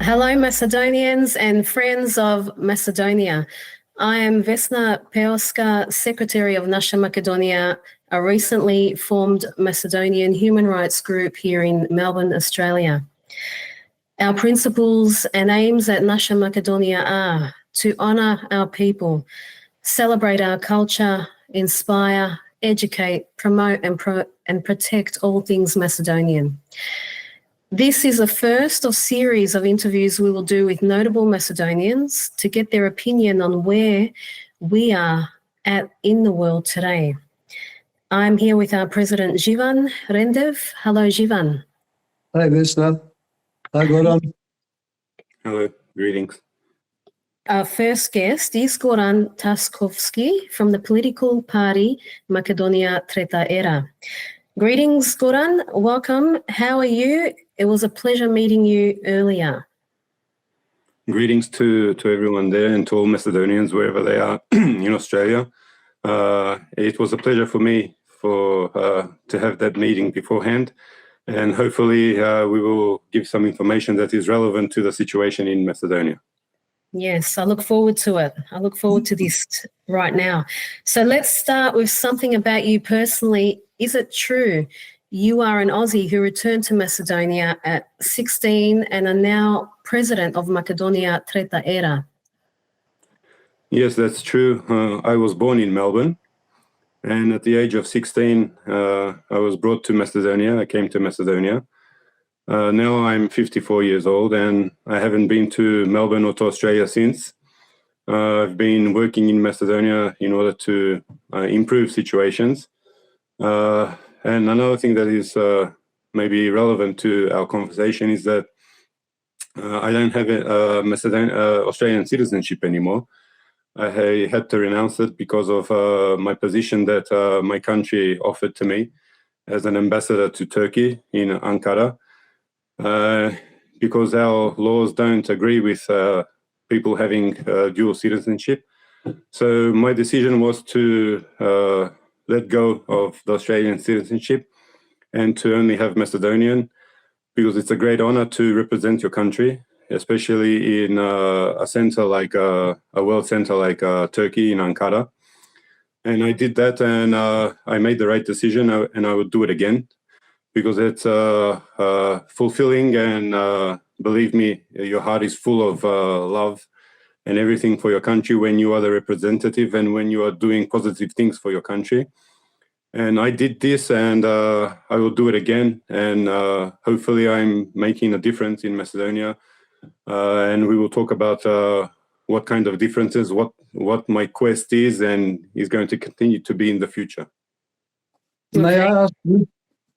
Hello, Macedonians and friends of Macedonia. I am Vesna Peoska, Secretary of Nasha, Makedonija, a recently formed Macedonian human rights group here in Melbourne, Australia. Our principles and aims at Nasha, Makedonija are to honour our people, celebrate our culture, inspire, educate, promote and protect all things Macedonian. This is the first of series of interviews we will do with notable Macedonians to get their opinion on where we are at in the world today. I'm here with our President Živan Rendev. Hello, Živan. Hi, Vesna. Hi, Goran. Hello, greetings. Our first guest is Goran Taskovski from the political party Makedonija Era. Greetings, Goran. Welcome. How are you? It was a pleasure meeting you earlier. Greetings to everyone there and to all Macedonians wherever they are in Australia. It was a pleasure for me to have that meeting beforehand, and hopefully we will give some information that is relevant to the situation in Macedonia. Yes, I look forward to it. I look forward to this right now. So let's start with something about you personally. Is it true you are an Aussie who returned to Macedonia at 16 and are now president of Makedonija Era? Yes, that's true. I was born in Melbourne, and at the age of 16, I was brought to Macedonia. I came to Macedonia. Now I'm 54 years old, and I haven't been to Melbourne or to Australia since. I've been working in Macedonia in order to improve situations. And another thing that is maybe relevant to our conversation is that I don't have Australian citizenship anymore. I had to renounce it because of my position that my country offered to me as an ambassador to Turkey in Ankara, because our laws don't agree with people having dual citizenship. So my decision was to let go of the Australian citizenship and to only have Macedonian, because it's a great honor to represent your country, especially in a center like a world center like Turkey in Ankara. And I did that, and I made the right decision, and I would do it again, because it's fulfilling, and believe me, your heart is full of love and everything for your country when you are the representative and when you are doing positive things for your country. And I did this, and I will do it again. And hopefully I'm making a difference in Macedonia. And we will talk about what kind of differences, what my quest is and is going to continue to be in the future. Okay. May I ask,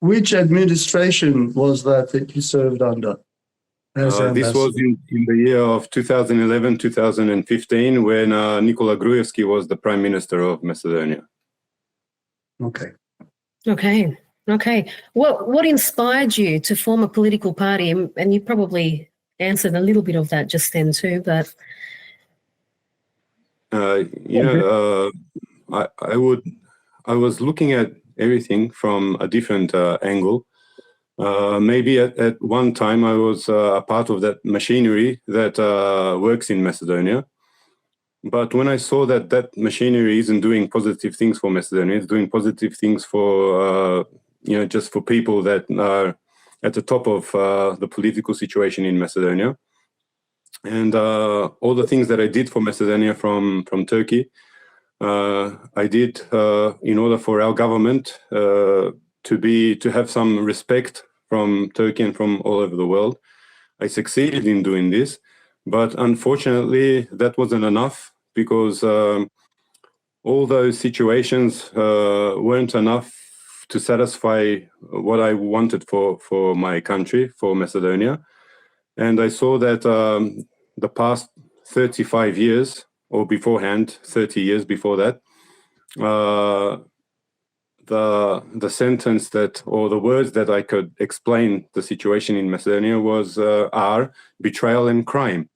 which administration was that you served under? This was in the year of 2011, 2015, when Nikola Gruevski was the Prime Minister of Macedonia. Okay. What inspired you to form a political party? And you probably answered a little bit of that just then too, but... I was looking at everything from a different angle. Maybe at one time I was a part of that machinery that works in Macedonia. But when I saw that that machinery isn't doing positive things for Macedonia, it's doing positive things for, just for people that are at the top of the political situation in Macedonia. And all the things that I did for Macedonia from Turkey, I did in order for our government to have some respect from Turkey and from all over the world. I succeeded in doing this, but unfortunately that wasn't enough, because all those situations weren't enough to satisfy what I wanted for my country, for Macedonia. And I saw that the past 35 years, or beforehand, 30 years before that, the sentence that, or the words that I could explain the situation in Macedonia are betrayal and crime.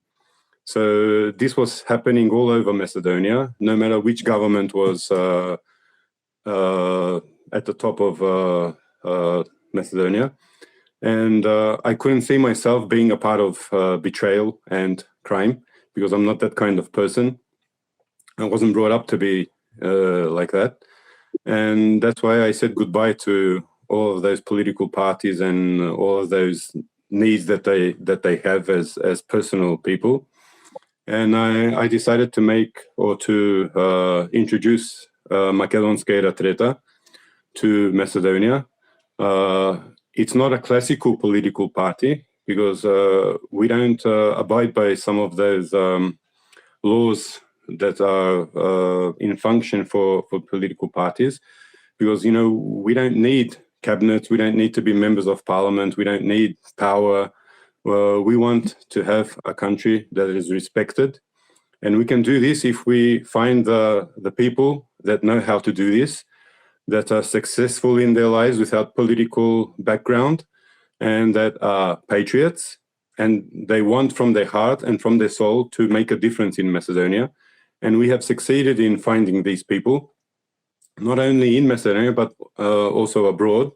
So this was happening all over Macedonia, no matter which government was at the top of Macedonia. And I couldn't see myself being a part of betrayal and crime, because I'm not that kind of person. I wasn't brought up to be like that. And that's why I said goodbye to all of those political parties and all of those needs that they have as personal people. And I decided to make or to introduce Makedonija Era Treta to Macedonia. It's not a classical political party, because we don't abide by some of those laws that are in function for political parties, because, you know, we don't need cabinets, we don't need to be members of parliament, we don't need power. We want to have a country that is respected, and we can do this if we find the people that know how to do this, that are successful in their lives without political background, and that are patriots, and they want from their heart and from their soul to make a difference in Macedonia. And we have succeeded in finding these people, not only in Macedonia, but also abroad,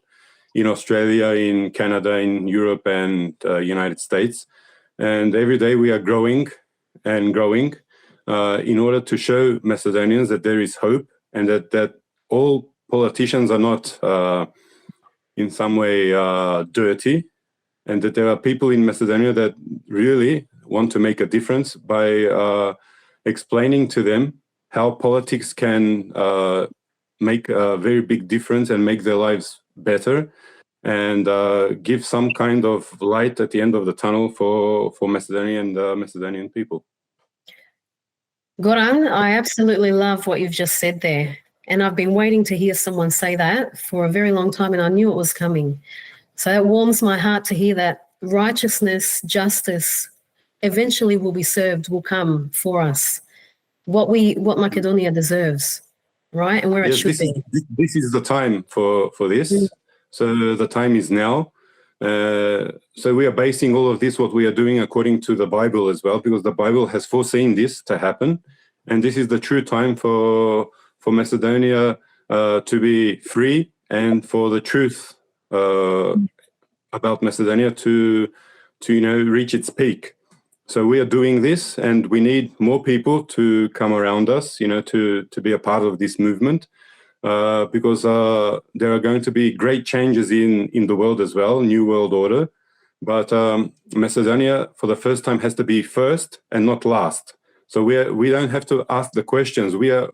in Australia, in Canada, in Europe, and United States. And every day we are growing and growing in order to show Macedonians that there is hope, and that all politicians are not in some way dirty, and that there are people in Macedonia that really want to make a difference by explaining to them how politics can make a very big difference and make their lives better, and give some kind of light at the end of the tunnel for Macedonia and Macedonian people. Goran, I absolutely love what you've just said there. And I've been waiting to hear someone say that for a very long time, and I knew it was coming. So it warms my heart to hear that righteousness, justice, eventually will be served, will come for us. What Macedonia deserves, right? And where it should be. This is the time for this. Mm. So the time is now. So we are basing all of this, what we are doing, according to the Bible as well, because the Bible has foreseen this to happen. And this is the true time for Macedonia to be free, and for the truth about Macedonia to reach its peak. So we are doing this, and we need more people to come around us, to be a part of this movement, because there are going to be great changes in the world as well, new world order. But Macedonia, for the first time, has to be first and not last. So we don't have to ask the questions. We are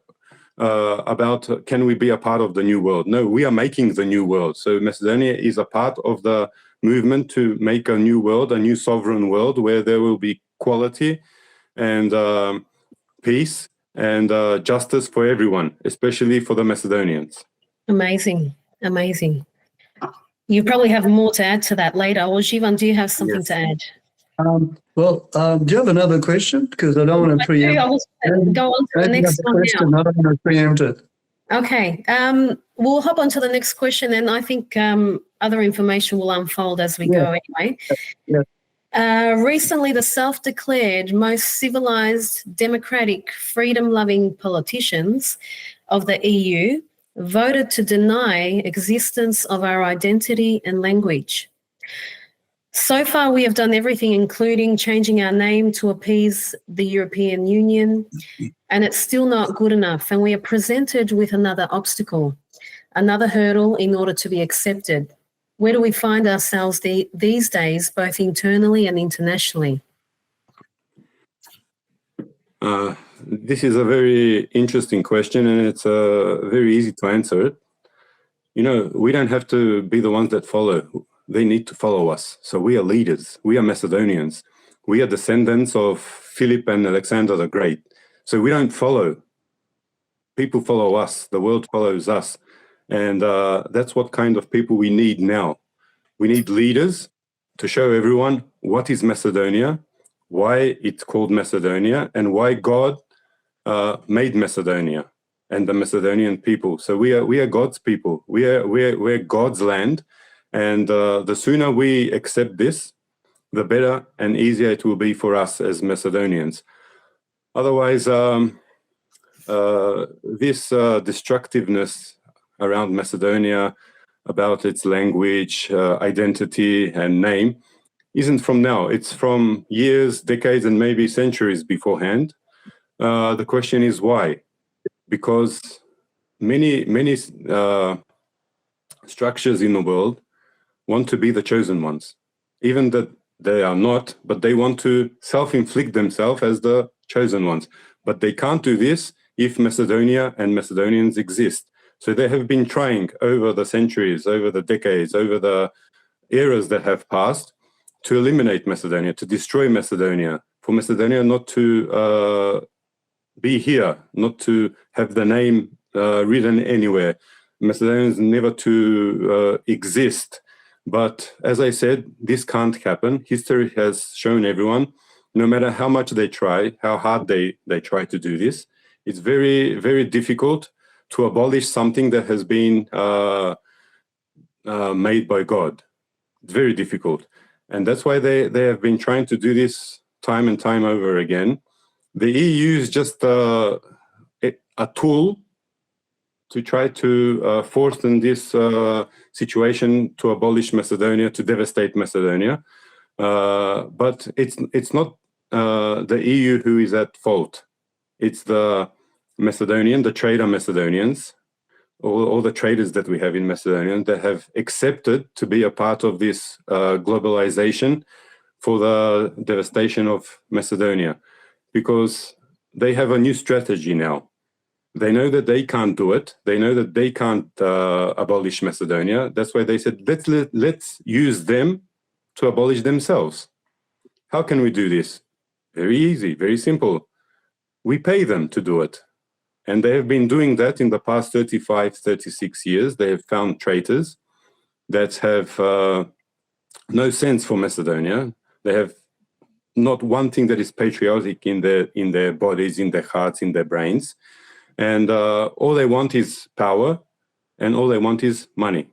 about, can we be a part of the new world? No, we are making the new world. So Macedonia is a part of the movement to make a new world, a new sovereign world, where there will be quality and peace and justice for everyone, especially for the Macedonians. Amazing. Amazing. You probably have more to add to that later. Or Jivan, do you have something to add? Do you have another question? Because I don't want to preempt. I will go on to the next one now. I don't want to preempt it. Okay. We'll hop on to the next question, and I think other information will unfold as we go anyway. Yeah. Recently, the self-declared most civilized, democratic, freedom-loving politicians of the EU voted to deny existence of our identity and language. So far, we have done everything, including changing our name to appease the European Union, and it's still not good enough. And we are presented with another obstacle, another hurdle in order to be accepted. Where do we find ourselves these days, both internally and internationally? This is a very interesting question, and it's very easy to answer it. We don't have to be the ones that follow. They need to follow us. So we are leaders. We are Macedonians. We are descendants of Philip and Alexander the Great. So we don't follow. People follow us. The world follows us. And that's what kind of people we need now. We need leaders to show everyone what is Macedonia, why it's called Macedonia, and why God made Macedonia and the Macedonian people. So we are God's people. We're God's land. And the sooner we accept this, the better and easier it will be for us as Macedonians. Otherwise, this destructiveness around Macedonia, about its language, identity, and name isn't from now. It's from years, decades, and maybe centuries beforehand. The question is why? Because many structures in the world want to be the chosen ones, even that they are not, but they want to self-inflict themselves as the chosen ones. But they can't do this if Macedonia and Macedonians exist. So they have been trying over the centuries, over the decades, over the eras that have passed to eliminate Macedonia, to destroy Macedonia, for Macedonia not to be here, not to have the name written anywhere, Macedonians never to exist. But as I said, this can't happen. History has shown everyone, no matter how much they try, how hard they try to do this, it's very, very difficult to abolish something that has been made by God. It's very difficult. And that's why they have been trying to do this time and time over again. The EU is just a tool to try to force in this situation to abolish Macedonia, to devastate Macedonia. But it's not the EU who is at fault. It's the Macedonian, the trader Macedonians, all the traders that we have in Macedonia that have accepted to be a part of this globalization for the devastation of Macedonia, because they have a new strategy now. They know that they can't do it. They know that they can't abolish Macedonia. That's why they said, let's use them to abolish themselves. How can we do this? Very easy, very simple. We pay them to do it. And they have been doing that in the past 35, 36 years. They have found traitors that have no sense for Macedonia. They have not one thing that is patriotic in their bodies, in their hearts, in their brains. And all they want is power, and all they want is money.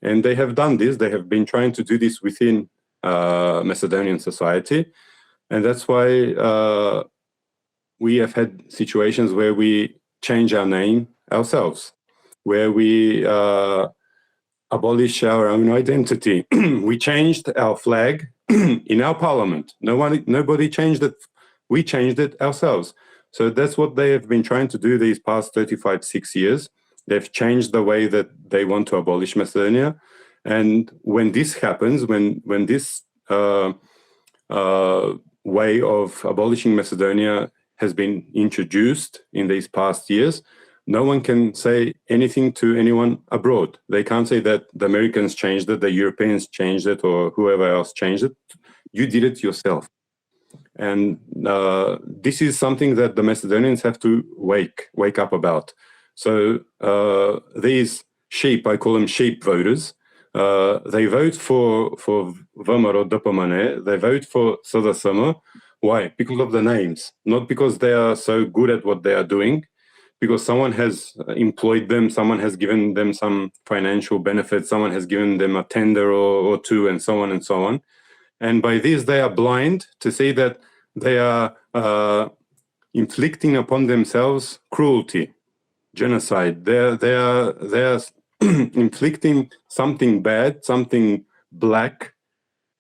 And they have done this. They have been trying to do this within Macedonian society. And that's why we have had situations where we change our name ourselves, where we abolish our own identity. We changed our flag in our parliament. Nobody changed it. We changed it ourselves. So that's what they have been trying to do these past 6 years. They've changed the way that they want to abolish Macedonia. And when this happens, when this way of abolishing Macedonia has been introduced in these past years, no one can say anything to anyone abroad. They can't say that the Americans changed it, the Europeans changed it, or whoever else changed it. You did it yourself. And this is something that the Macedonians have to wake up about. So these sheep, I call them sheep voters, they vote for VMRO DPMNE, they vote for SDSM. Why? Because of the names, not because they are so good at what they are doing, because someone has employed them, someone has given them some financial benefit, someone has given them a tender or two, and so on and so on. And by this, they are blind to see that they are inflicting upon themselves cruelty, genocide. They are inflicting something bad, something black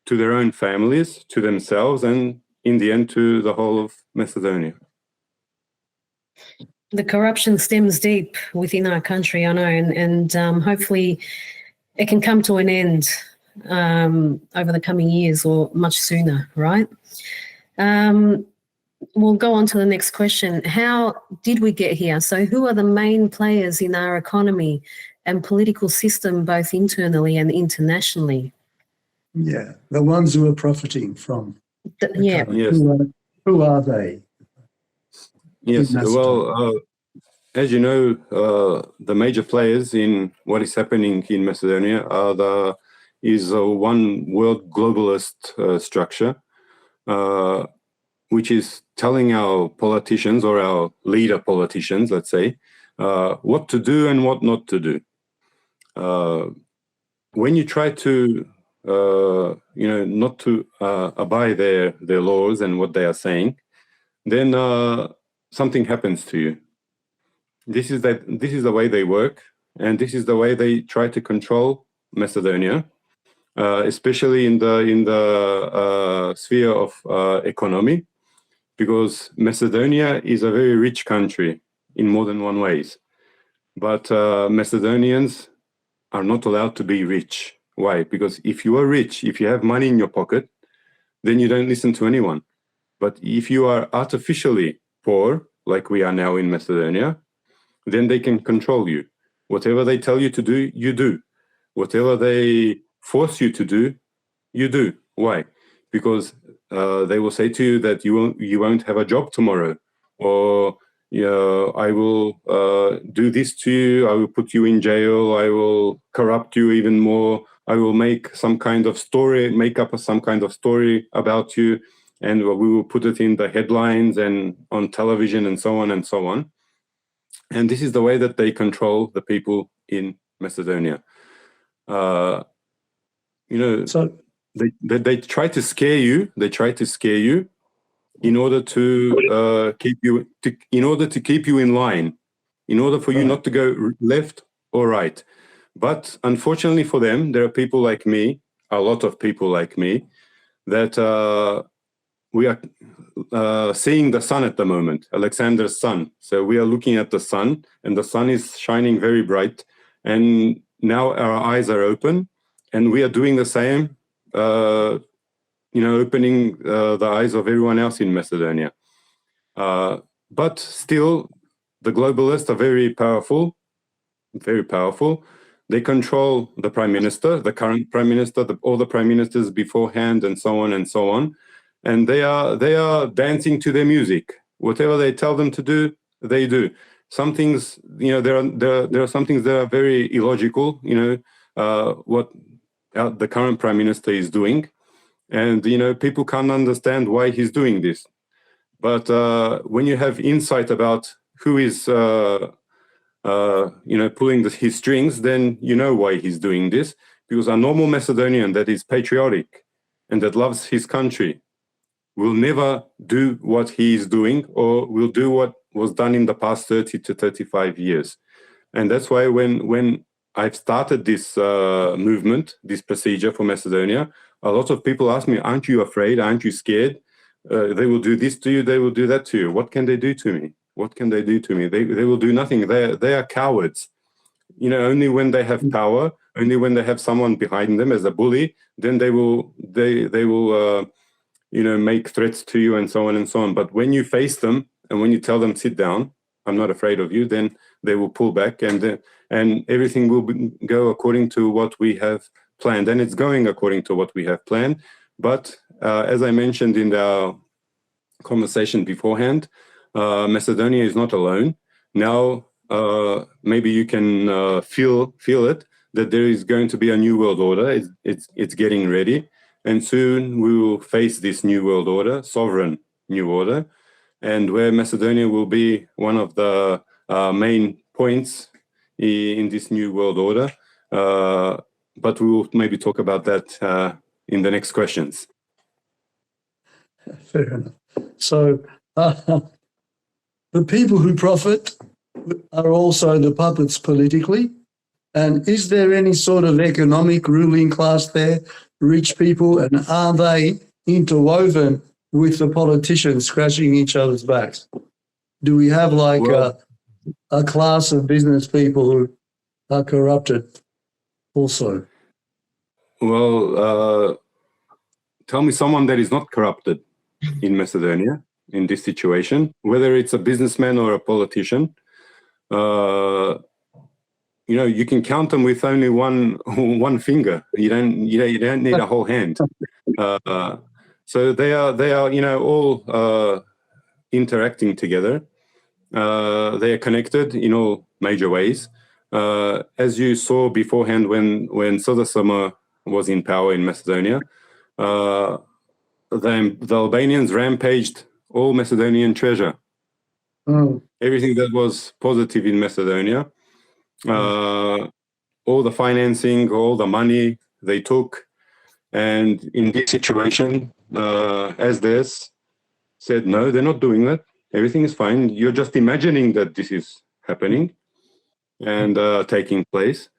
to their own families, to themselves, and in the end to the whole of Macedonia. The corruption stems deep within our country, I know, and hopefully it can come to an end over the coming years or much sooner, right? We'll go on to the next question. How did we get here? So who are the main players in our economy and political system, both internally and internationally? Yeah, the ones who are profiting from. Yeah. Yes. Who are they? Yes, well, as you know, the major players in what is happening in Macedonia is one world globalist structure, which is telling our politicians, or our leader politicians, let's say, what to do and what not to do. When you try to, not to abide their laws and what they are saying, then something happens to you. This is the way they work. and this is the way they try to control Macedonia, especially in the sphere of economy, because Macedonia is a very rich country in more than one ways. But Macedonians are not allowed to be rich. Why? Because if you are rich, if you have money in your pocket, then you don't listen to anyone. But if you are artificially poor, like we are now in Macedonia, then they can control you. Whatever they tell you to do, you do. Whatever they force you to do, you do. Why? Because they will say to you that you won't have a job tomorrow, or I will do this to you, I will put you in jail, I will corrupt you even more, I will make some kind of story, make up some kind of story about you, and we will put it in the headlines and on television and so on and so on. And this is the way that they control the people in Macedonia. So they try to scare you. They try to scare you in order to keep you in line, in order for you not to go left or right. But unfortunately for them, there are people like me, a lot of people like me, that we are seeing the sun at the moment, Alexander's sun. So we are looking at the sun, and the sun is shining very bright. And now our eyes are open, and we are doing the same, opening the eyes of everyone else in Macedonia. But still, the globalists are very powerful, very powerful. They control the prime minister, the current prime minister, all the prime ministers beforehand, and so on and so on. And they are dancing to their music. Whatever they tell them to do, they do. Some things, there are some things that are very illogical. What the current prime minister is doing, and people can't understand why he's doing this. But when you have insight about who is pulling his strings, then you know why he's doing this. Because a normal Macedonian that is patriotic and that loves his country will never do what he is doing, or will do what was done in the past 30 to 35 years. And that's why when I've started this movement, this procedure for Macedonia, a lot of people ask me, aren't you afraid? Aren't you scared? They will do this to you, they will do that to you. What can they do to me? What can they do to me? They will do nothing. They are cowards. Only when they have power, only when they have someone behind them as a bully, then they will make threats to you and so on and so on. But when you face them and when you tell them, sit down, I'm not afraid of you, then they will pull back, and everything will go according to what we have planned. And it's going according to what we have planned. But as I mentioned in our conversation beforehand, Macedonia is not alone. Now, maybe you can feel it, that there is going to be a new world order. It's getting ready. And soon we will face this new world order, sovereign new order, and where Macedonia will be one of the main points in this new world order. But we will maybe talk about that in the next questions. fair enough. So the people who profit are also the puppets politically. And is there any sort of economic ruling class there, rich people, and are they interwoven with the politicians scratching each other's backs? Do we have a class of business people who are corrupted also? Well, tell me someone that is not corrupted in Macedonia in this situation, whether it's a businessman or a politician. You can count them with only one finger. You don't need a whole hand. So they are all interacting together. They are connected in all major ways. As you saw beforehand, when Sodasama was in power in Macedonia, the Albanians rampaged all Macedonian treasure. Everything that was positive in Macedonia. All the financing, all the money they took, and in this situation, SDS said, no, they're not doing that. Everything is fine. You're just imagining that this is happening. and taking place.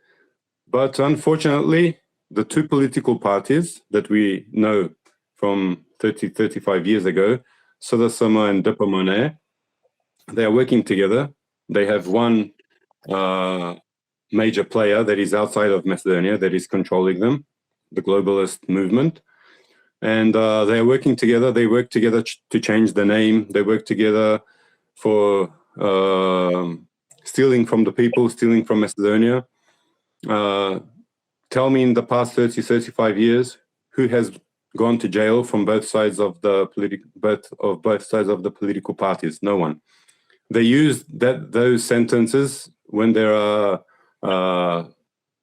But unfortunately, the two political parties that we know from 35 years ago, Sodasama and Dopamone, they are working together. They have one major player that is outside of Macedonia that is controlling them, the globalist movement. And they are working together. They work together to change the name. They work together for stealing from the people, stealing from Macedonia. Tell me, in the past 30, 35 years, who has gone to jail from both sides of the political parties? No one. They use those sentences when there are,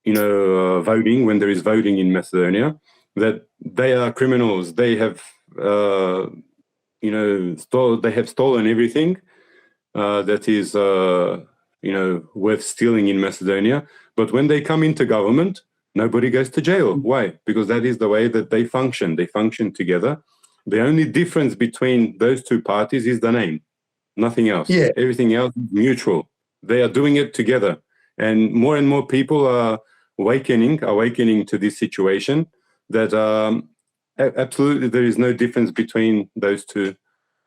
voting, when there is voting in Macedonia, that they are criminals. They have, they have stolen everything that is, worth stealing in Macedonia. But when they come into government, nobody goes to jail. Why? Because that is the way that they function. They function together. The only difference between those two parties is the name. Nothing else. Yeah. Everything else is mutual. They are doing it together. And more people are awakening to this situation, that absolutely there is no difference between those two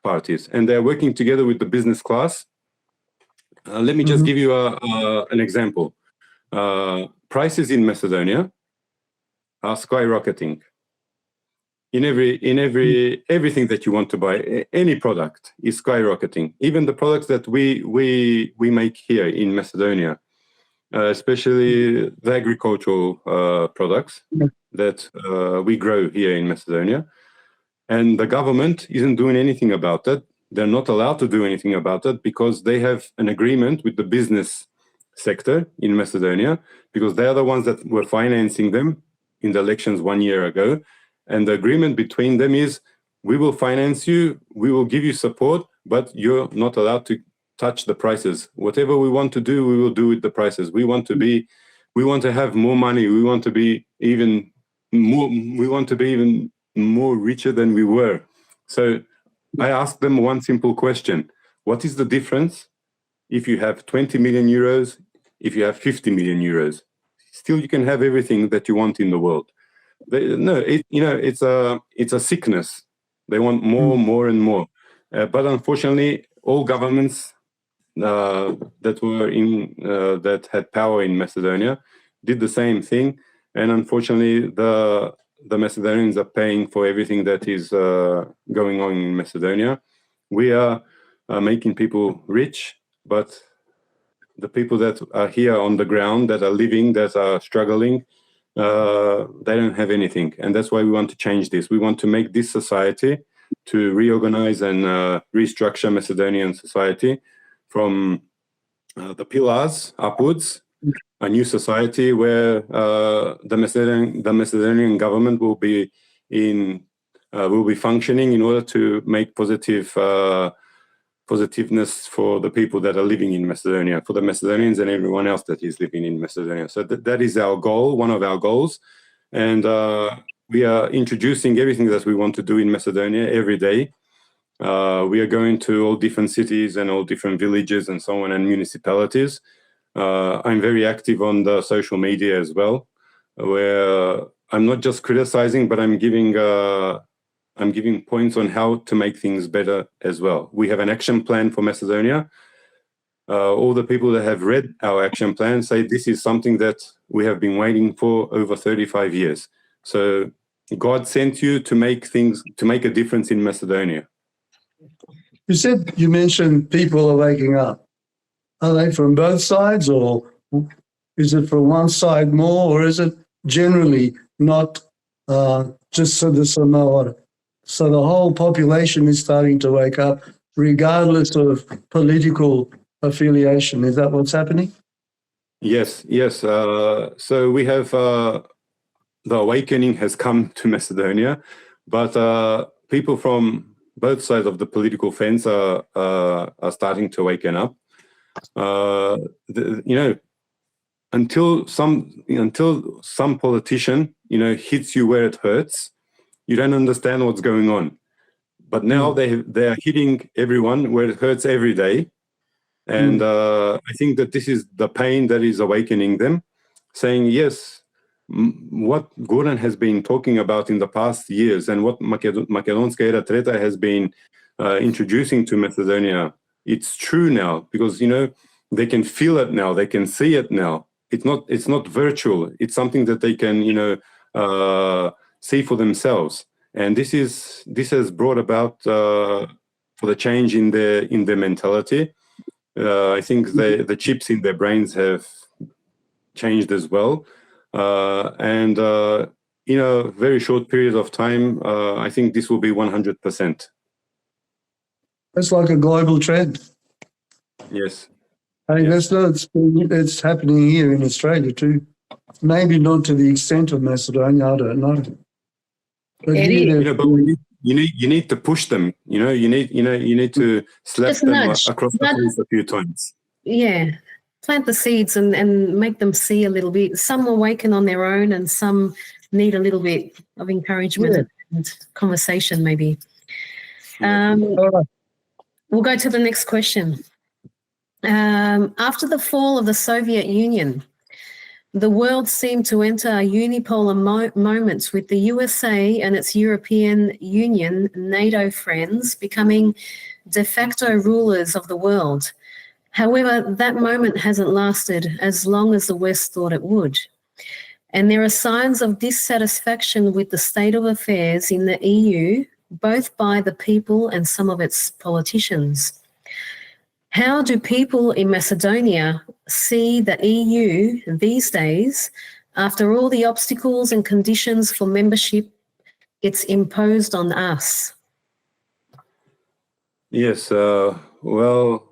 parties. And they're working together with the business class. Let me just give you an example. Prices in Macedonia are skyrocketing. In everything that you want to buy, any product is skyrocketing. Even the products that we make here in Macedonia, especially the agricultural products that we grow here in Macedonia, and the government isn't doing anything about that. They're not allowed to do anything about it because they have an agreement with the business sector in Macedonia, because they are the ones that were financing them in the elections 1 year ago. And the agreement between them is, we will finance you, we will give you support, but you're not allowed to touch the prices. Whatever we want to do, we will do with the prices. We want to have more money. We want to be even more richer than we were. So I asked them one simple question. What is the difference if you have 20 million euros, if you have 50 million euros? Still, you can have everything that you want in the world. It's a sickness. They want more and more. But unfortunately, all governments that had power in Macedonia did the same thing. And unfortunately, the Macedonians are paying for everything that is going on in Macedonia. We are making people rich, but the people that are here on the ground, that are living, that are struggling, they don't have anything. And that's why we want to change this. We want to make this society, to reorganize and restructure Macedonian society from the pillars upwards, a new society where the Macedonian government will be functioning in order to make positiveness for the people that are living in Macedonia, for the Macedonians and everyone else that is living in Macedonia. So that is our goal, one of our goals. And we are introducing everything that we want to do in Macedonia every day. We are going to all different cities and all different villages and so on, and municipalities. I'm very active on the social media as well, where I'm not just criticizing, but I'm giving points on how to make things better as well. We have an action plan for Macedonia. All the people that have read our action plan say this is something that we have been waiting for over 35 years. So God sent you to make a difference in Macedonia. You mentioned people are waking up. Are they from both sides, or is it from one side more, or is it generally not just for the Samoa? So the whole population is starting to wake up, regardless of political affiliation. Is that what's happening? Yes. So we have the awakening has come to Macedonia, but people from both sides of the political fence are starting to waken up. Until some politician hits you where it hurts, you don't understand what's going on. But now they are hitting everyone where it hurts every day, And I think that this is the pain that is awakening them, saying, yes, what Goran has been talking about in the past years and what Makedonija Era Treta has been introducing to Macedonia, it's true now, because, you know, they can feel it now, they can see it now. It's not virtual, it's something that they can, you know, see for themselves. And this has brought about for the change in their mentality. I think the chips in their brains have changed as well. And in a very short period of time, I think this will be 100%. It's like a global trend. Yes. Hey, Yes. it's happening here in Australia too. Maybe not to the extent of Macedonia, I don't know. But Eddie, here You know, but you need to push them. You need to slap just them nudge. across the face a few times. Yeah. Plant the seeds and make them see a little bit. Some awaken on their own and some need a little bit of encouragement and conversation maybe. all right. We'll go to the next question. After the fall of the Soviet Union, the world seemed to enter unipolar moments, with the USA and its European Union NATO friends becoming de facto rulers of the world. However, that moment hasn't lasted as long as the West thought it would. And there are signs of dissatisfaction with the state of affairs in the EU, both by the people and some of its politicians. How do people in Macedonia see the EU these days, after all the obstacles and conditions for membership it's imposed on us? Yes. Well,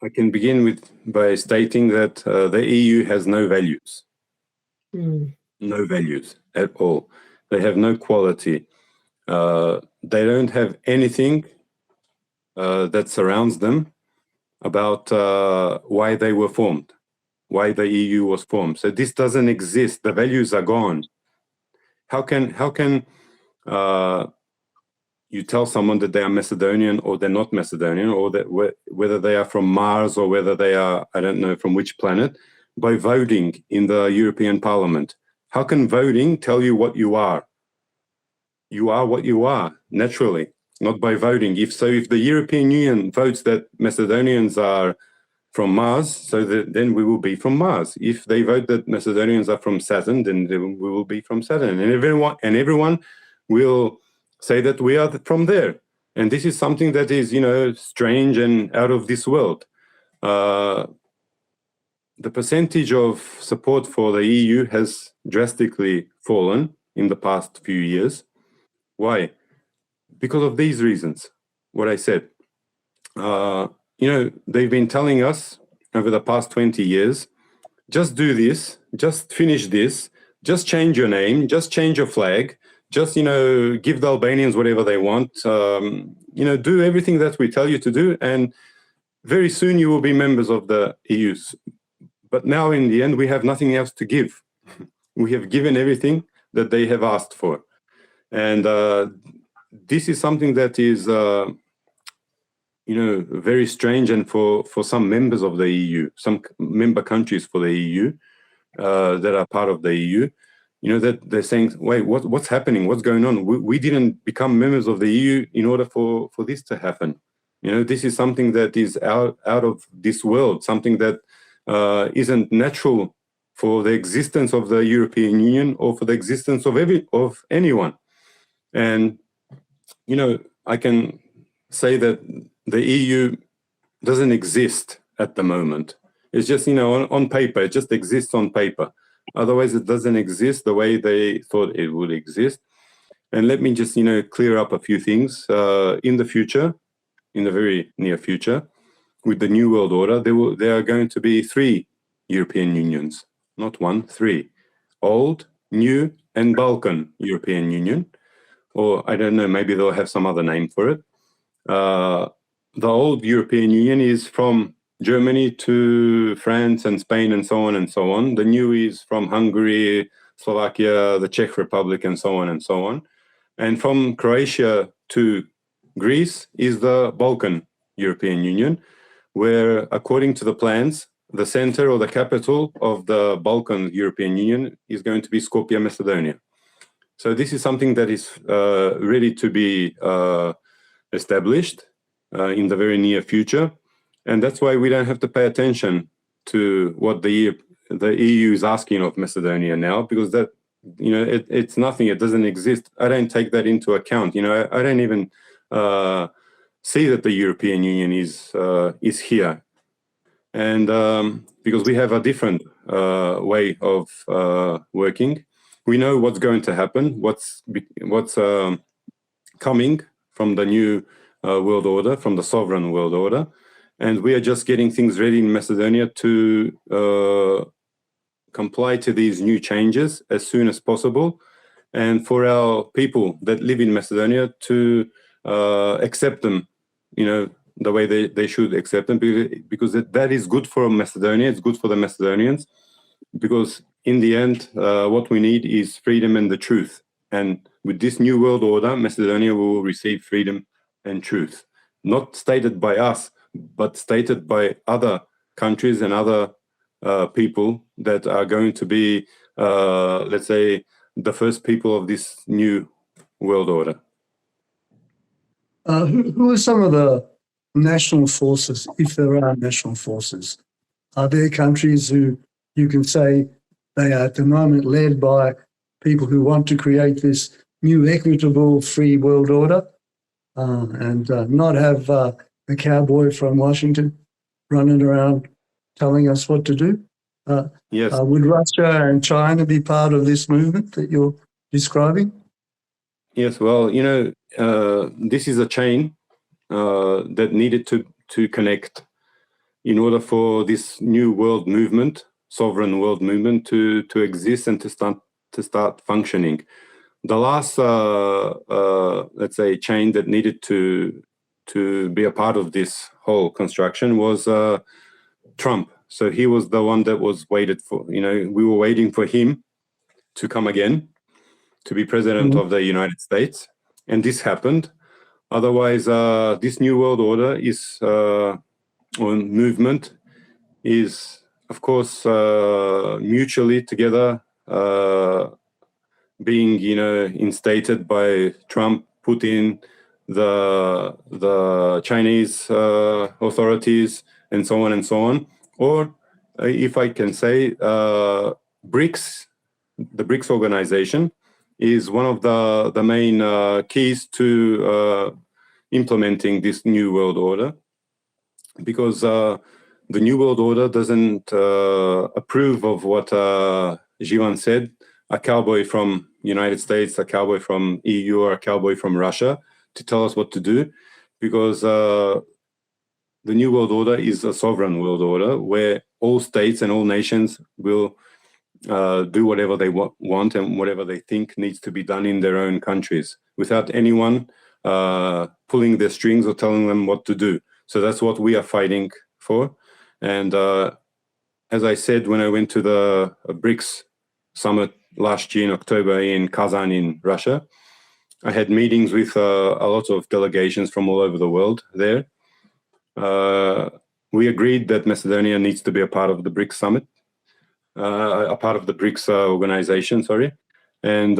I can begin by stating that the EU has no values. No values at all. They have no quality. They don't have anything that surrounds them about why they were formed, why the EU was formed. So this doesn't exist. The values are gone. How can you tell someone that they are Macedonian or they're not Macedonian, or that whether they are from Mars or whether they are, I don't know, from which planet, by voting in the European Parliament? How can voting tell you what you are? You are what you are, naturally, not by voting. If the European Union votes that Macedonians are from Mars, then we will be from Mars. If they vote that Macedonians are from Saturn, then we will be from Saturn. And everyone will say that we are from there. And this is something that is, you know, strange and out of this world. The percentage of support for the EU has drastically fallen in the past few years. Why? Because of these reasons, what I said. You know, they've been telling us over the past 20 years, just do this, just finish this, just change your name, just change your flag, just, you know, give the Albanians whatever they want, you know, do everything that we tell you to do, and very soon you will be members of the EU. But now in the end, we have nothing else to give. We have given everything that they have asked for. And this is something that is, you know, very strange, and for some members of the EU, some member countries for the EU that are part of the EU, you know, that they're saying, wait, what's happening? What's going on? We didn't become members of the EU in order for this to happen. You know, this is something that is out of this world, something that isn't natural for the existence of the European Union or for the existence of anyone. And, you know, I can say that the EU doesn't exist at the moment. It's just, you know, on paper, it just exists on paper. Otherwise, it doesn't exist the way they thought it would exist. And let me just, you know, clear up a few things. In the future, in the very near future, with the New World Order, there are going to be 3 European Unions, not 1, 3. Old, New, and Balkan European Union. Or, I don't know, maybe they'll have some other name for it. The old European Union is from Germany to France and Spain and so on and so on. The new is from Hungary, Slovakia, the Czech Republic, and so on and so on. And from Croatia to Greece is the Balkan European Union. where, according to the plans, the center or the capital of the Balkan European Union is going to be Skopje, Macedonia. So this is something that is ready to be established in the very near future. And that's why we don't have to pay attention to what the EU is asking of Macedonia now, because that, it's nothing, it doesn't exist. I don't take that into account. I don't even see that the European Union is here. And because we have a different way of working, we know what's going to happen, what's coming from the new world order, from the sovereign world order, and we are just getting things ready in Macedonia to comply to these new changes as soon as possible, and for our people that live in Macedonia to accept them, the way they should accept them, because that is good for Macedonia, it's good for the Macedonians, because in the end, what we need is freedom and the truth. And with this new world order, Macedonia will receive freedom and truth, not stated by us, but stated by other countries and other people that are going to be, let's say, the first people of this new world order. Who are some of the national forces, if there are national forces? Are there countries who you can say they are at the moment led by people who want to create this new equitable free world order and not have the cowboy from Washington running around telling us what to do? Yes. Would Russia and China be part of this movement that you're describing? Yes, well, this is a chain that needed to connect in order for this new world movement, sovereign world movement, to exist and to start functioning. The last, let's say, chain that needed to be a part of this whole construction was Trump. So he was the one that was waited for. We were waiting for him to come again, to be president of the United States, and this happened. Otherwise, this new world order is, or movement is, of course, mutually together being, instated by Trump, Putin, the Chinese authorities, and so on and so on. Or, if I can say, BRICS, the BRICS organization, is one of the main keys to implementing this new world order, because the new world order doesn't approve of what Jivan said, a cowboy from United States, a cowboy from EU, or a cowboy from Russia to tell us what to do, because the new world order is a sovereign world order where all states and all nations will do whatever they want and whatever they think needs to be done in their own countries without anyone pulling their strings or telling them what to do. So that's what we are fighting for. And as I said, when I went to the BRICS summit last year in October in Kazan in Russia, I had meetings with a lot of delegations from all over the world there. We agreed that Macedonia needs to be a part of the BRICS summit, a part of the BRICS organization, sorry. And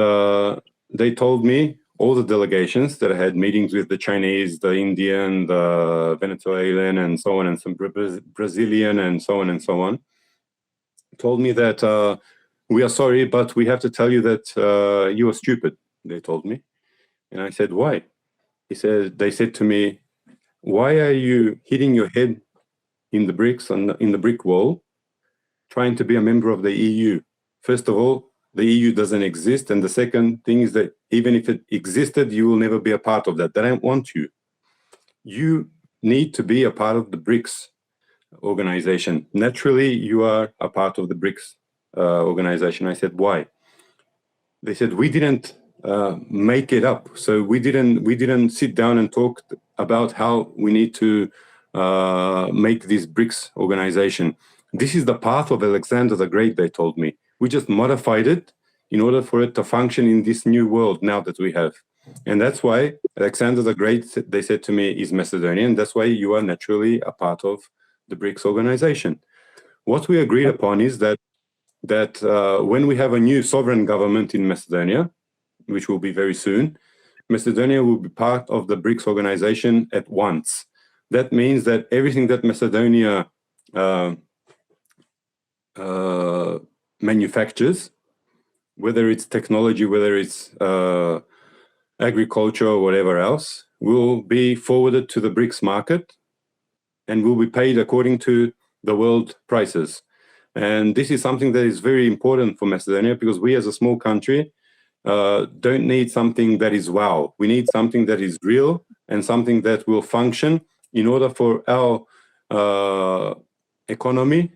they told me, all the delegations that I had meetings with, the Chinese, the Indian, the Venezuelan, and so on, and some Brazilian, and so on, told me that we are sorry, but we have to tell you that you are stupid, they told me. And I said, why? They said to me, why are you hitting your head in the bricks, in the brick wall, trying to be a member of the EU? First of all, the EU doesn't exist. And the second thing is that even if it existed, you will never be a part of that. They don't want you. You need to be a part of the BRICS organization. Naturally, you are a part of the BRICS organization. I said, why? They said, we didn't make it up. So we didn't sit down and talk about how we need to make this BRICS organization. This is the path of Alexander the Great, they told me. We just modified it in order for it to function in this new world now that we have. And that's why Alexander the Great, they said to me, is Macedonian. That's why you are naturally a part of the BRICS organization. What we agreed upon is that when we have a new sovereign government in Macedonia, which will be very soon, Macedonia will be part of the BRICS organization at once. That means that everything that Macedonia manufactures, whether it's technology, whether it's agriculture or whatever else, will be forwarded to the BRICS market and will be paid according to the world prices. And this is something that is very important for Macedonia, because we as a small country don't need something that is wow. We need something that is real and something that will function in order for our economy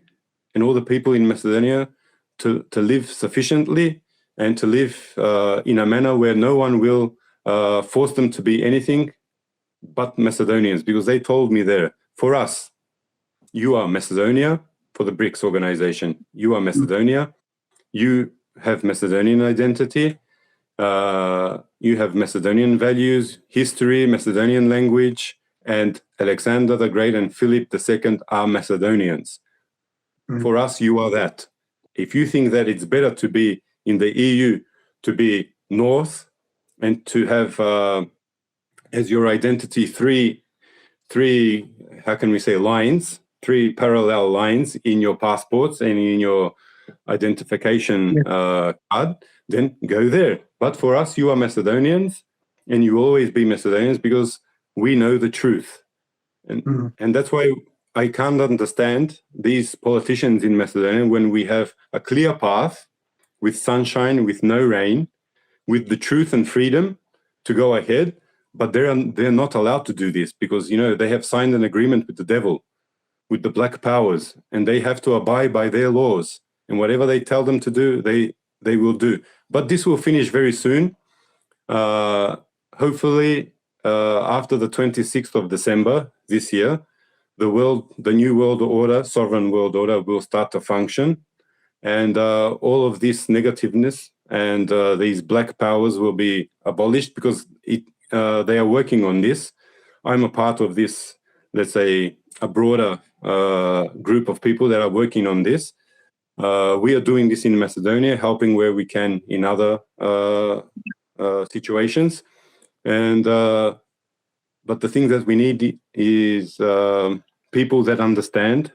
and all the people in Macedonia to live sufficiently and to live in a manner where no one will force them to be anything but Macedonians. Because they told me there, for us, you are Macedonia. For the BRICS organization, you are Macedonia. You have Macedonian identity. You have Macedonian values, history, Macedonian language, and Alexander the Great and Philip II are Macedonians. For us, you are that. If you think that it's better to be in the EU, to be North, and to have as your identity three, how can we say, lines, 3 parallel lines in your passports and in your identification card, then go there. But for us, you are Macedonians, and you will always be Macedonians, because we know the truth. And that's why I can't understand these politicians in Macedonia when we have a clear path with sunshine, with no rain, with the truth and freedom to go ahead, but they're not allowed to do this, because, you know, they have signed an agreement with the devil, with the black powers, and they have to abide by their laws, and whatever they tell them to do, they will do. But this will finish very soon. Hopefully, after the 26th of December this year, the new world order, sovereign world order, will start to function, and all of this negativeness and these black powers will be abolished, because they are working on this. I'm a part of this, let's say, a broader group of people that are working on this. We are doing this in Macedonia, helping where we can in other situations. And but the thing that we need is people that understand,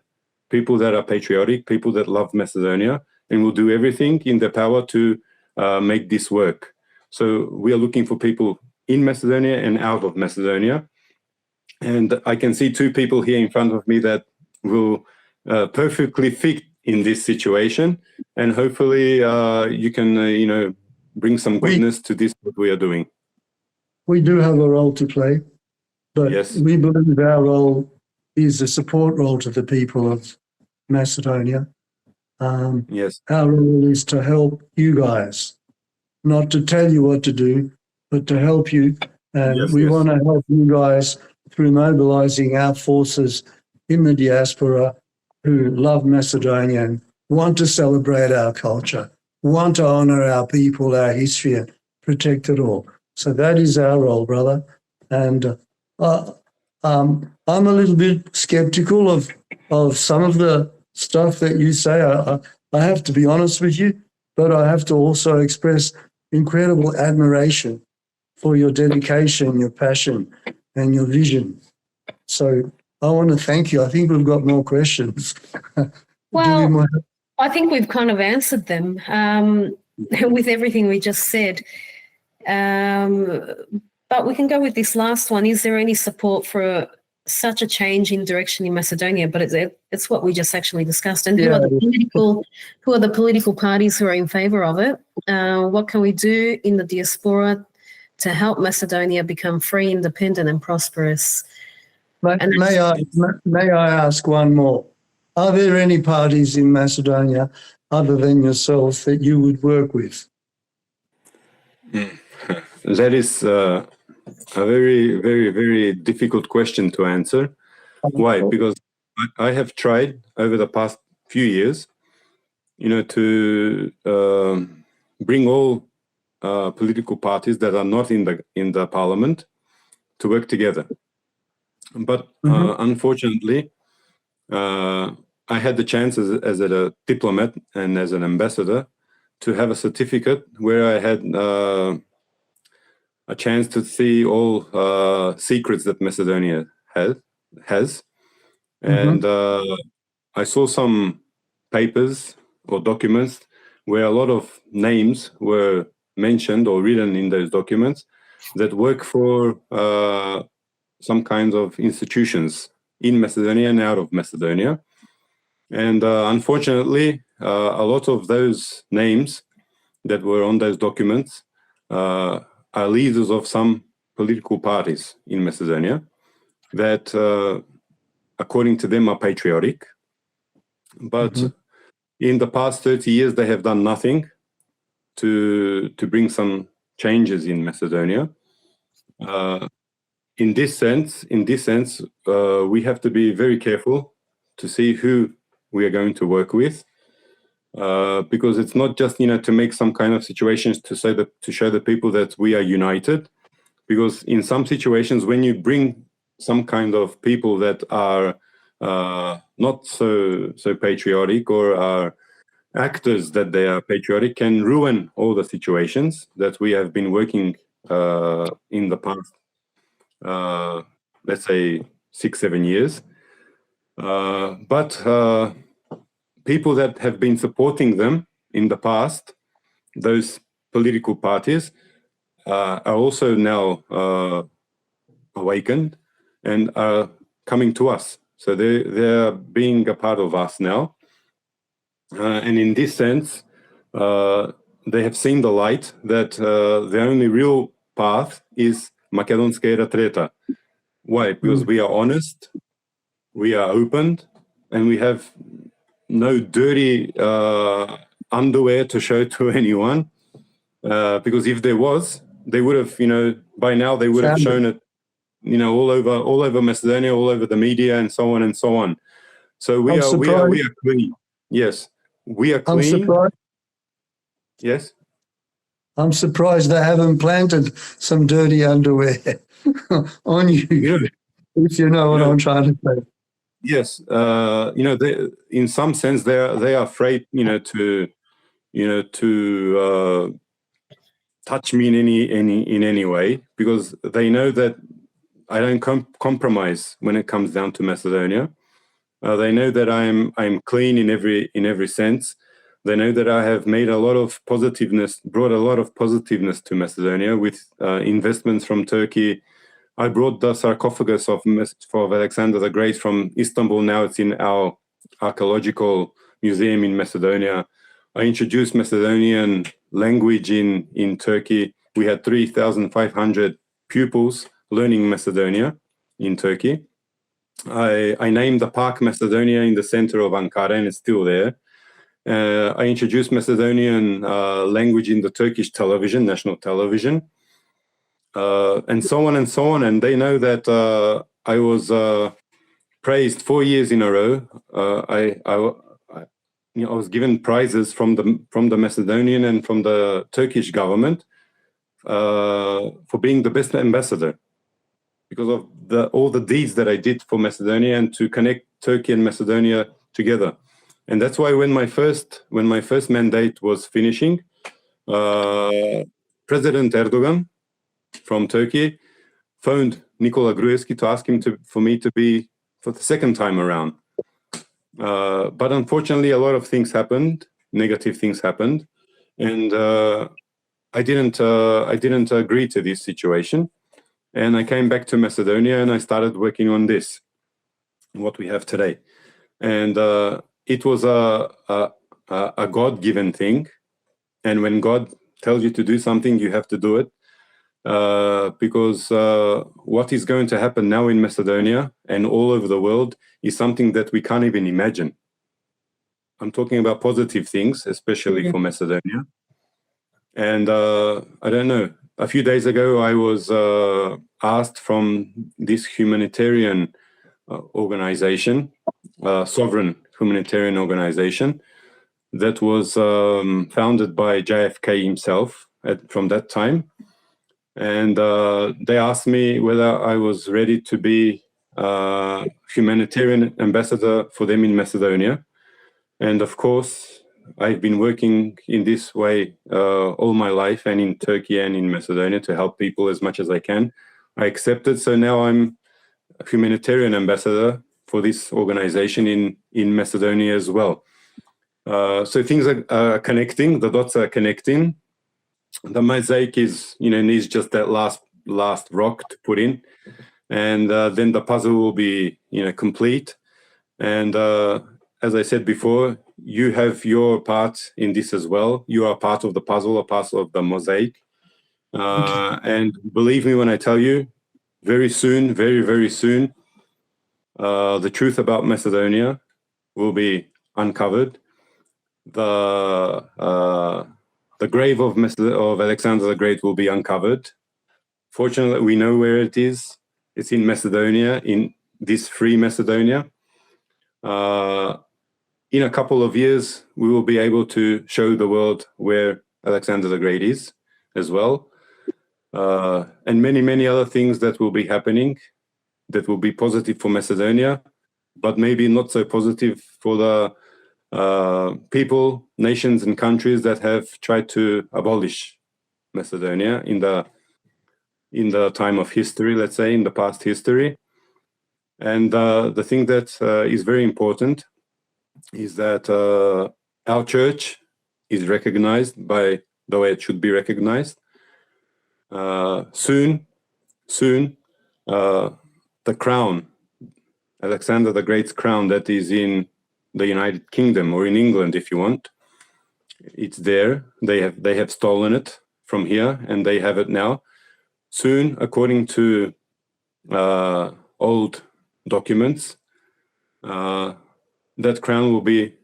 people that are patriotic, people that love Macedonia, and will do everything in their power to make this work. So we are looking for people in Macedonia and out of Macedonia. And I can see 2 people here in front of me that will perfectly fit in this situation. And hopefully you can, bring some goodness to this, what we are doing. We do have a role to play, but Yes. we believe our role is a support role to the people of Macedonia. Yes. Our role is to help you guys, not to tell you what to do, but to help you. And Yes, we yes. want to help you guys through mobilizing our forces in the diaspora who love Macedonia and want to celebrate our culture, want to honor our people, our history, and protect it all. So that is our role, brother. And I'm a little bit skeptical of some of the stuff that you say. I have to be honest with you, but I have to also express incredible admiration for your dedication, your passion, and your vision. So I want to thank you. I think we've got more questions. Well, I think we've kind of answered them with everything we just said. But we can go with this last one. Is there any support for such a change in direction in Macedonia? But it's what we just actually discussed. And who are the political parties who are in favour of it? What can we do in the diaspora to help Macedonia become free, independent, and prosperous? May I ask one more? Are there any parties in Macedonia other than yourself that you would work with? That is a very, very, very difficult question to answer. Why? Because I have tried over the past few years, to bring all political parties that are not in the parliament to work together. But unfortunately, I had the chance as a diplomat and as an ambassador to have a certificate where I had a chance to see all secrets that Macedonia has. And I saw some papers or documents where a lot of names were mentioned or written in those documents that work for some kinds of institutions in Macedonia and out of Macedonia. And unfortunately, a lot of those names that were on those documents are leaders of some political parties in Macedonia that, according to them, are patriotic. But in the past 30 years, they have done nothing to bring some changes in Macedonia. In this sense, we have to be very careful to see who we are going to work with, because it's not just to make some kind of situations to show the people that we are united. Because in some situations, when you bring some kind of people that are not so patriotic or are actors that they are patriotic, can ruin all the situations that we have been working in the past, let's say 6-7 years. But people that have been supporting them in the past, those political parties, are also now awakened and are coming to us. So they're being a part of us now. And in this sense, they have seen the light that the only real path is Makedonija Era Treta. Why? Because we are honest, we are open, and we have no dirty underwear to show to anyone. Because if there was, they would have, by now they would have shown it, all over Macedonia, all over the media, and so on and so on. So we are clean. Yes, we are clean. I'm surprised. Yes. I'm surprised they haven't planted some dirty underwear on you, if you know what I'm trying to say. Yes, they, in some sense, they are afraid, to touch me in any way, because they know that I don't compromise when it comes down to Macedonia. They know that I'm clean in every sense. They know that I have made a lot of positiveness, brought a lot of positiveness to Macedonia with investments from Turkey. I brought the sarcophagus of Alexander the Great from Istanbul. Now it's in our archaeological museum in Macedonia. I introduced Macedonian language in Turkey. We had 3,500 pupils learning Macedonia in Turkey. I named the park Macedonia in the center of Ankara, and it's still there. I introduced Macedonian language in the Turkish television, national television, and so on and so on. And they know that I was praised 4 years in a row. I was given prizes from the Macedonian and from the Turkish government for being the best ambassador, because of all the deeds that I did for Macedonia and to connect Turkey and Macedonia together. And that's why when my first mandate was finishing, President Erdogan from Turkey phoned Nikola Gruevski to ask him for me to be for the second time around. But unfortunately, a lot of things happened, negative things happened, and I didn't agree to this situation. And I came back to Macedonia and I started working on this, what we have today. And it was a God-given thing. And when God tells you to do something, you have to do it. Because what is going to happen now in Macedonia and all over the world is something that we can't even imagine. I'm talking about positive things, especially for Macedonia. And I don't know, a few days ago, I was asked from this humanitarian organization, sovereign humanitarian organization, that was founded by JFK himself from that time. And they asked me whether I was ready to be humanitarian ambassador for them in Macedonia. And of course, I've been working in this way all my life, and in Turkey and in Macedonia, to help people as much as I can. I accepted, so now I'm a humanitarian ambassador for this organization in Macedonia as well. So things are connecting, the dots are connecting. The mosaic is, needs just that last rock to put in, and then the puzzle will be, complete. And as I said before, you have your part in this as well. You are part of the puzzle, a part of the mosaic. And believe me when I tell you, very soon, very, very soon, the truth about Macedonia will be uncovered. The grave of Alexander the Great will be uncovered. Fortunately, we know where it is. It's in Macedonia, in this free Macedonia. In a couple of years, we will be able to show the world where Alexander the Great is as well. And many, many other things that will be happening that will be positive for Macedonia, but maybe not so positive for the people, nations, and countries that have tried to abolish Macedonia in the time of history, let's say, in the past history. And the thing that is very important is that our church is recognized by the way it should be recognized. Soon, the crown, Alexander the Great's crown that is in the United Kingdom, or in England if you want, it's there. They have stolen it from here, and they have it now. Soon, according to old documents, that crown will be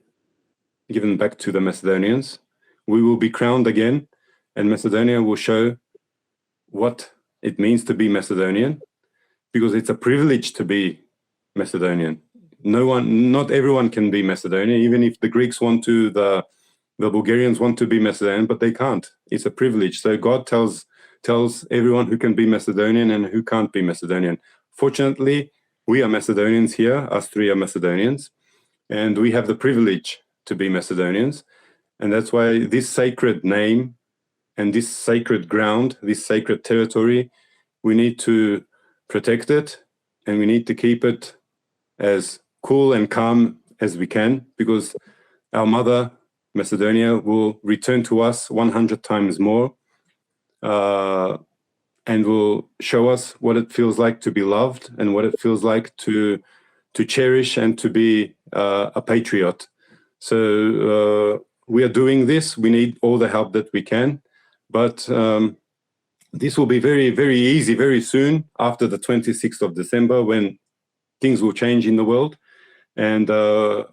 given back to the Macedonians. We will be crowned again, and Macedonia will show what it means to be Macedonian, because it's a privilege to be Macedonian. Not everyone can be Macedonian, even if the Greeks want to, the Bulgarians want to be Macedonian, but they can't. It's a privilege. So God tells everyone who can be Macedonian and who can't be Macedonian. Fortunately, we are Macedonians here, us three are Macedonians, and we have the privilege to be Macedonians. And that's why this sacred name and this sacred ground, this sacred territory, we need to protect it, and we need to keep it as cool and calm as we can, because our mother, Macedonia, will return to us 100 times more, and will show us what it feels like to be loved and what it feels like to cherish and to be a patriot. So we are doing this. We need all the help that we can, but this will be very, very easy very soon after the 26th of December, when things will change in the world, and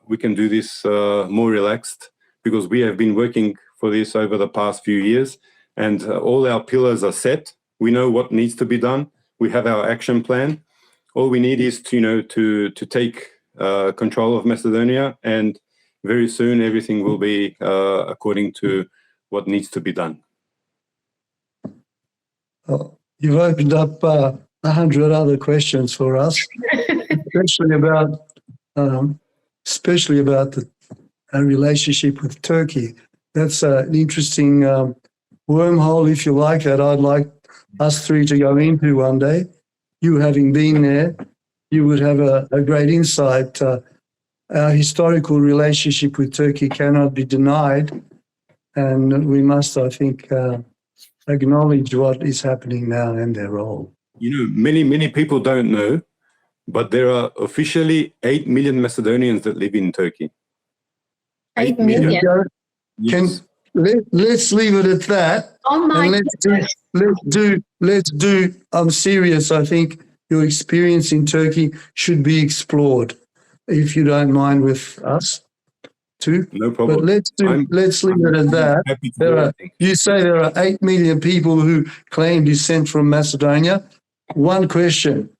we can do this more relaxed, because we have been working for this over the past few years, and all our pillars are set. We know what needs to be done. We have our action plan. All we need is to take control of Macedonia, and very soon everything will be according to what needs to be done. Oh, you've opened up 100 other questions for us, especially about our relationship with Turkey. That's an interesting wormhole, if you like, that I'd like us three to go into one day. You having been there, you would have a great insight. Our historical relationship with Turkey cannot be denied, and we must, I think, acknowledge what is happening now and their role. Many people don't know, but there are officially 8 million Macedonians that live in Turkey. 8 million? Yes. Let's leave it at that. Oh my and let's do, I'm serious, I think your experience in Turkey should be explored, if you don't mind with us too. No problem. But let's leave it at that. You say there are 8 million people who claim descent from Macedonia. One question: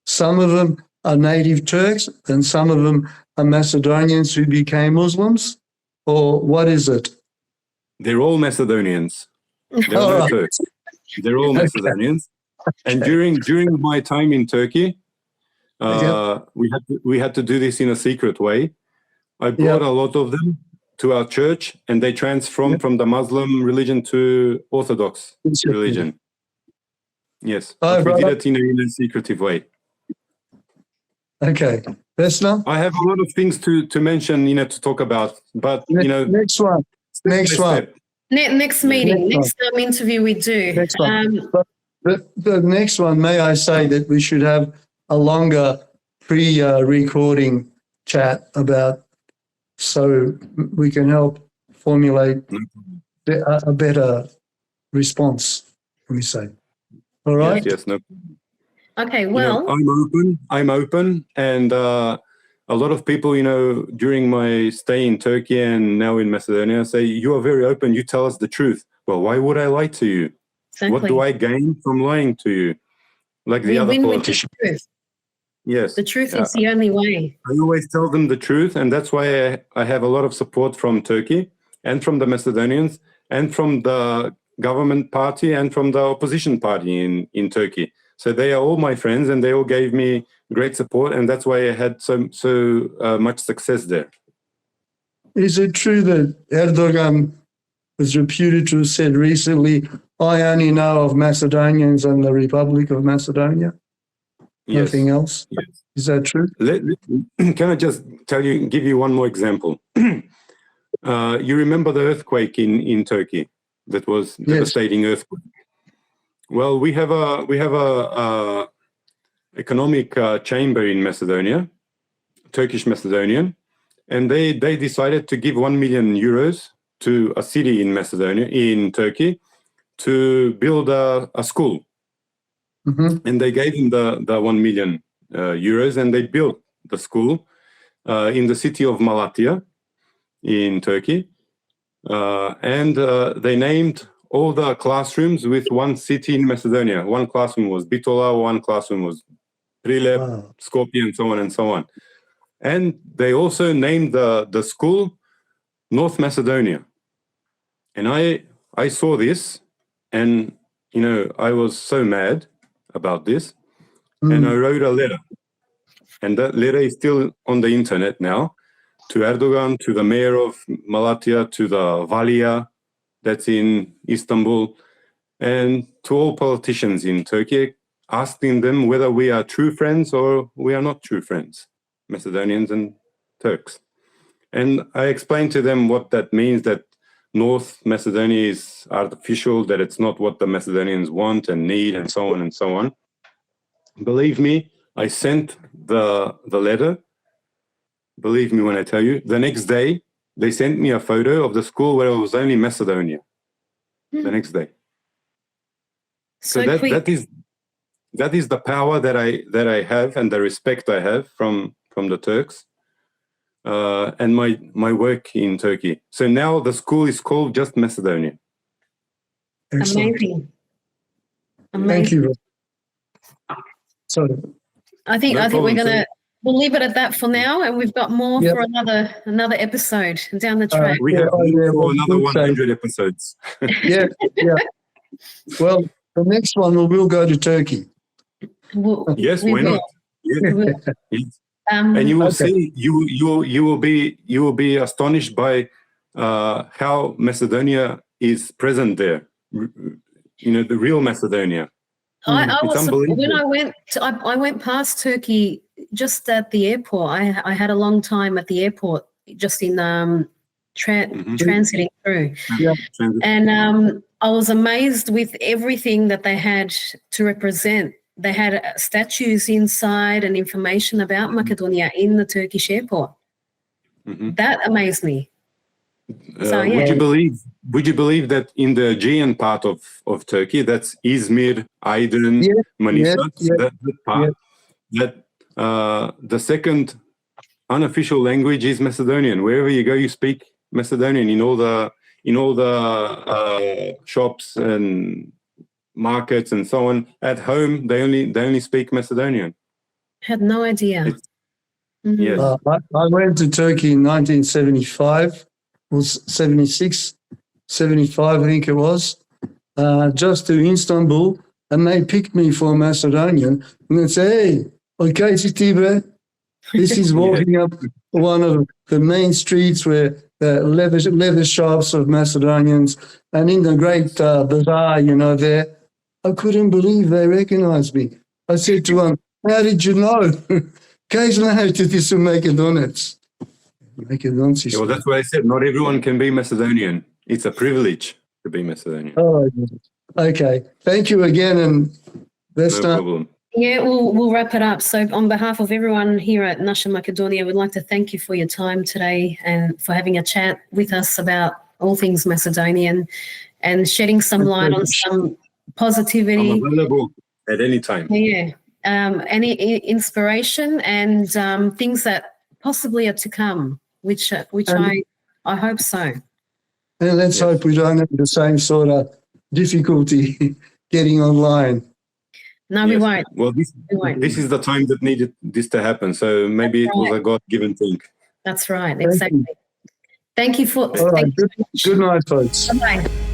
some of them are native Turks and some of them are Macedonians who became Muslims, or what is it? They're all Macedonians. They're All no right. Turks. They're all Macedonians. And during my time in Turkey, We had to do this in a secret way. I brought a lot of them to our church, and they transformed from the Muslim religion to Orthodox religion. Yes, Hi, but we did brother. it in a secretive way. Okay. Vesna? I have a lot of things to mention, to talk about, but Next one. Next step by one. step. Next meeting, next interview we do. Next one. But the next one, may I say that we should have a longer pre-recording chat about, so we can help formulate a better response, let me say. All right? Yes, no. Okay, well, I'm open, and a lot of people, during my stay in Turkey and now in Macedonia say, you are very open, you tell us the truth. Well, why would I lie to you? exactly. What do I gain from lying to you? Like the other win with the politicians. truth. Yes. The truth is the only way. I always tell them the truth, and that's why I have a lot of support from Turkey and from the Macedonians and from the government party and from the opposition party in Turkey. So they are all my friends, and they all gave me great support, and that's why I had so much success there. Is it true that Erdogan was reputed to have said recently, I only know of Macedonians and the Republic of Macedonia? Yes. Nothing else? Yes. Is that true? Can I just give you one more example? You remember the earthquake in Turkey? That was devastating earthquake. Well, we have a economic chamber in Macedonia, Turkish Macedonian, and they decided to give 1 million euros to a city in Macedonia, in Turkey, to build a school. Mm-hmm. And they gave them the 1 million euros, and they built the school in the city of Malatya in Turkey. And they named all the classrooms with one city in Macedonia. One classroom was Bitola, one classroom was Prilep, Skopje, and so on and so on. And they also named the school North Macedonia. And I saw this, and I was so mad about this, and I wrote a letter. And that letter is still on the internet now, to Erdogan, to the mayor of Malatya, to the Valia that's in Istanbul, and to all politicians in Turkey, asking them whether we are true friends or we are not true friends, Macedonians and Turks. And I explained to them what that means, that North Macedonia is artificial, that it's not what the Macedonians want and need, and so on and so on. Believe me, I sent the letter. Believe me when I tell you, the next day, they sent me a photo of the school where it was only Macedonia. The next day. So that is the power that I have, and the respect I have from the Turks, and my work in Turkey. So now the school is called just Macedonia. Excellent. Amazing. Thank you. Sorry. I think we're gonna we'll leave it at that for now, and we've got more for another episode down the track. We have for another 100 episodes. Yeah. Well, the next one we'll go to Turkey. Yes, why not? Yes. Yes. And you will see, you will be astonished by how Macedonia is present there. The real Macedonia. It's unbelievable. When I went past Turkey just at the airport. I had a long time at the airport, just in transiting through. Yeah. And I was amazed with everything that they had to represent. They had statues inside and information about Macedonia in the Turkish airport. That amazed me. So, would you believe that in the Aegean part of Turkey, that's Izmir, Aydın, Manisa, that part, that the second unofficial language is Macedonian. Wherever you go, you speak Macedonian in all the shops and markets and so on. At home, they only speak Macedonian. Had no idea. Yes. I went to Turkey in 1975. It was 76, 75, I think it was, just to Istanbul, and they picked me for a Macedonian, and they said, hey, Okay, Steve, this is walking up one of the main streets where the leather shops of Macedonians, and in the great bazaar, you know, there, I couldn't believe they recognized me. I said to them, how did you know? Kaj znaš ti su Makedonac? Makedonci Yeah, well, su. that's what I said. Not everyone can be Macedonian. It's a privilege to be Macedonian. Oh, okay. Thank you again, and that's No problem. Yeah, we'll wrap it up. So on behalf of everyone here at Nasha Macedonia, we'd like to thank you for your time today and for having a chat with us about all things Macedonian and shedding some light on some positivity. I'm available at any time. Yeah. Any inspiration and things that possibly are to come, which I hope so. And let's hope we don't have the same sort of difficulty getting online. No, we won't. Well, this is the time that needed this to happen. So maybe it was a God-given thing. That's right. Exactly. Thank you for. All right. Good night, folks. Bye-bye.